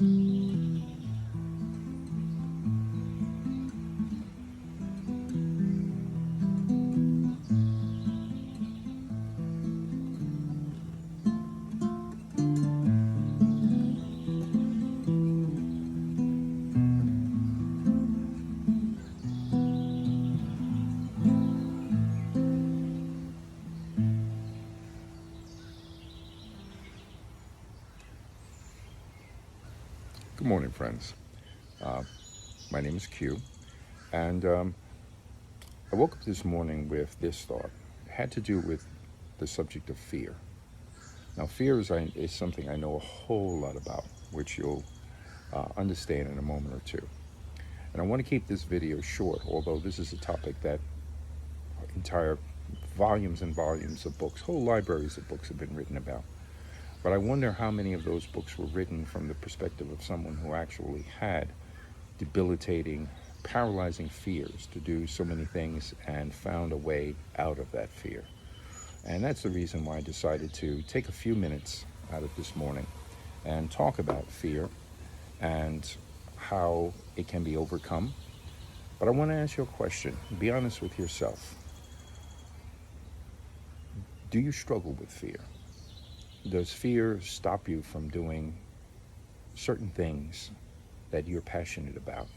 Good morning, friends. Uh, my name is Q, and I woke up this morning with this thought. It had to do with the subject of fear. Now, fear is something I know a whole lot about, which you'll understand in a moment or two. And I want to keep this video short, although this is a topic that entire volumes and volumes of books, whole libraries of books have been written about. But I wonder how many of those books were written from the perspective of someone who actually had debilitating, paralyzing fears to do so many things and found a way out of that fear. And that's the reason why I decided to take a few minutes out of this morning and talk about fear and how it can be overcome. But I want to ask you a question. Be honest with yourself. Do you struggle with fear? Does fear stop you from doing certain things that you're passionate about?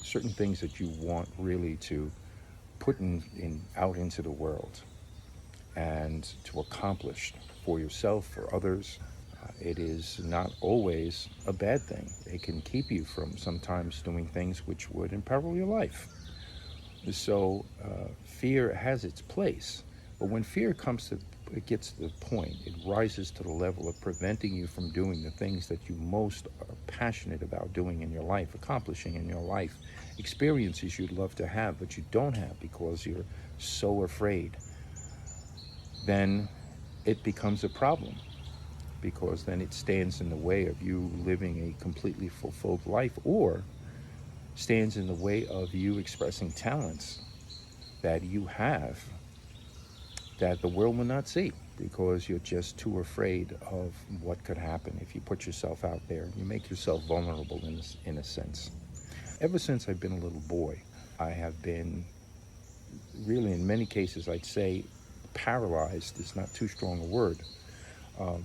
Certain things that you want really to put out into the world and to accomplish for yourself, for others. It is not always a bad thing. It can keep you from sometimes doing things which would imperil your life. So fear has its place, but when fear it gets to the point, it rises to the level of preventing you from doing the things that you most are passionate about doing in your life, accomplishing in your life, experiences you'd love to have, but you don't have because you're so afraid, then it becomes a problem, because then it stands in the way of you living a completely fulfilled life, or stands in the way of you expressing talents that you have that the world will not see, because you're just too afraid of what could happen if you put yourself out there. You make yourself vulnerable in a sense. Ever since I've been a little boy, I have been really, in many cases, I'd say paralyzed is not too strong a word,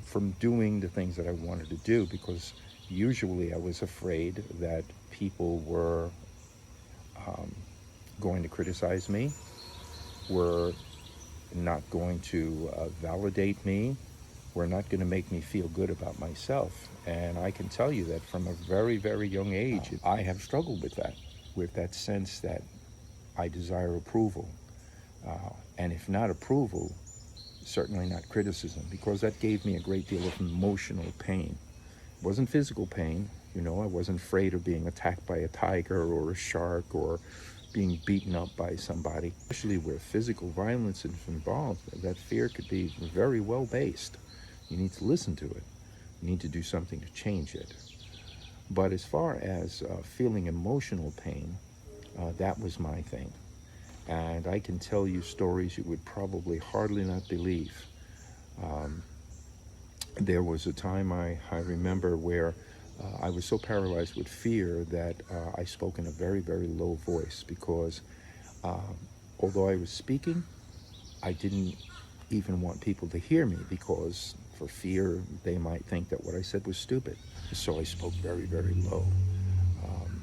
from doing the things that I wanted to do, because usually I was afraid that people were going to criticize me, were not going to validate me, were not going to make me feel good about myself. And I can tell you that from a very, very young age, I have struggled with that sense that I desire approval. And if not approval, certainly not criticism, because that gave me a great deal of emotional pain. It wasn't physical pain, I wasn't afraid of being attacked by a tiger or a shark or being beaten up by somebody. Especially where physical violence is involved, that fear could be very well based. You need to listen to it. You need to do something to change it. But as far as feeling emotional pain, that was my thing. And I can tell you stories you would probably hardly not believe. There was a time I remember where I was so paralyzed with fear that I spoke in a very, very low voice, because although I was speaking, I didn't even want people to hear me, because for fear they might think that what I said was stupid. So I spoke very, very low.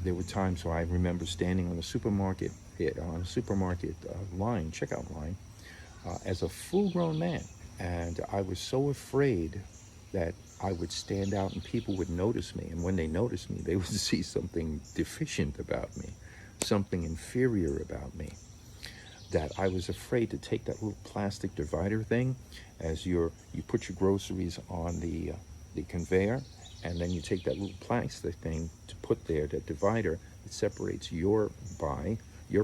There were times where I remember standing on a supermarket line, checkout line, as a full-grown man, and I was so afraid that I would stand out and people would notice me, and when they noticed me, they would see something deficient about me, something inferior about me, that I was afraid to take that little plastic divider thing, as you put your groceries on the conveyor, and then you take that little plastic thing to put there, that divider that separates your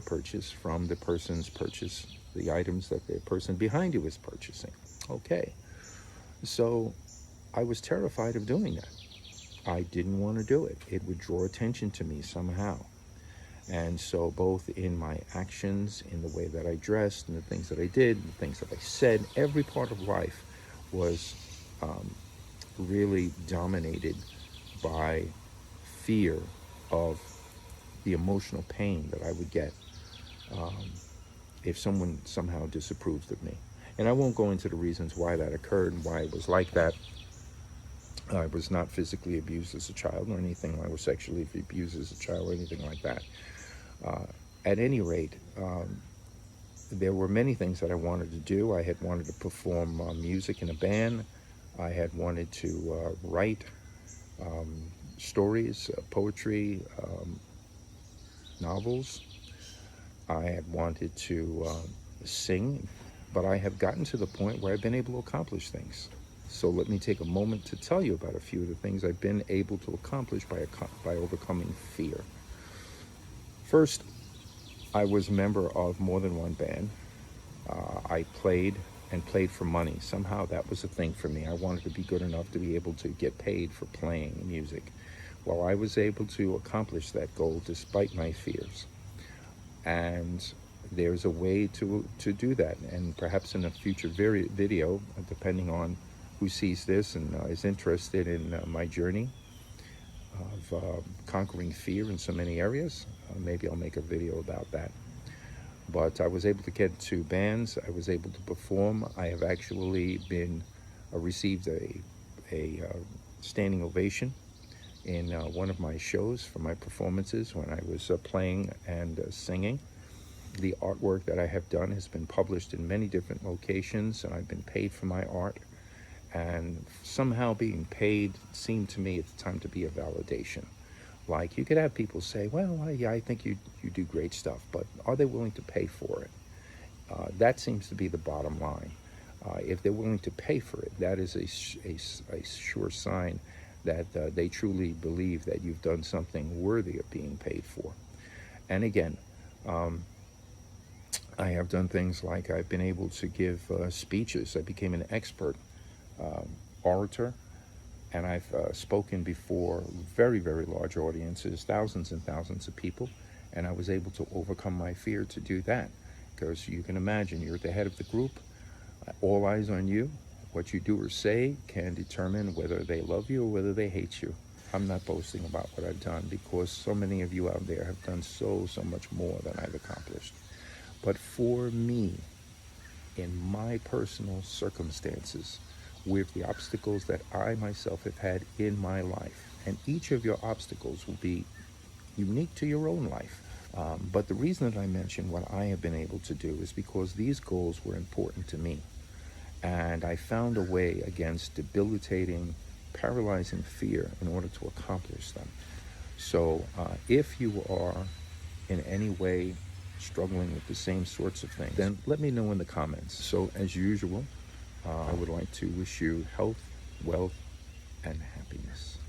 purchase from the person's purchase, the items that the person behind you is purchasing. Okay, so I was terrified of doing that. I didn't want to do it. It would draw attention to me somehow. And so both in my actions, in the way that I dressed, and the things that I did, the things that I said, every part of life was really dominated by fear of the emotional pain that I would get if someone somehow disapproved of me. And I won't go into the reasons why that occurred and why it was like that. I was not physically abused as a child or anything. I was sexually abused as a child or anything like that. Uh, at any rate, there were many things that I wanted to do. I had wanted to perform music in a band. I had wanted to write stories, poetry, novels. I had wanted to sing, but I have gotten to the point where I've been able to accomplish things. So let me take a moment to tell you about a few of the things I've been able to accomplish by overcoming fear. First, I was a member of more than one band. I played and played for money. Somehow that was a thing for me. I wanted to be good enough to be able to get paid for playing music. Well, I was able to accomplish that goal despite my fears. And there's a way to do that. And perhaps in a future video, depending on who sees this and is interested in my journey of conquering fear in so many areas, maybe I'll make a video about that. But I was able to get to bands. I was able to perform. I have actually been received a standing ovation in one of my shows for my performances when I was playing and singing. The artwork that I have done has been published in many different locations, and I've been paid for my art. And somehow being paid seemed to me at the time to be a validation. Like, you could have people say, well, yeah, I think you do great stuff, but are they willing to pay for it? That seems to be the bottom line. If they're willing to pay for it, that is a sure sign that they truly believe that you've done something worthy of being paid for. And again, I have done things like I've been able to give speeches. I became an expert orator, and I've spoken before very, very large audiences, thousands and thousands of people, and I was able to overcome my fear to do that. Because you can imagine, you're at the head of the group, all eyes on you. What you do or say can determine whether they love you or whether they hate you. I'm not boasting about what I've done, because so many of you out there have done so much more than I've accomplished. But for me, in my personal circumstances, with the obstacles that I myself have had in my life, and each of your obstacles will be unique to your own life. But the reason that I mention what I have been able to do is because these goals were important to me. And I found a way against debilitating, paralyzing fear in order to accomplish them. So if you are in any way struggling with the same sorts of things, then let me know in the comments. So as usual, I would like to wish you health, wealth, and happiness.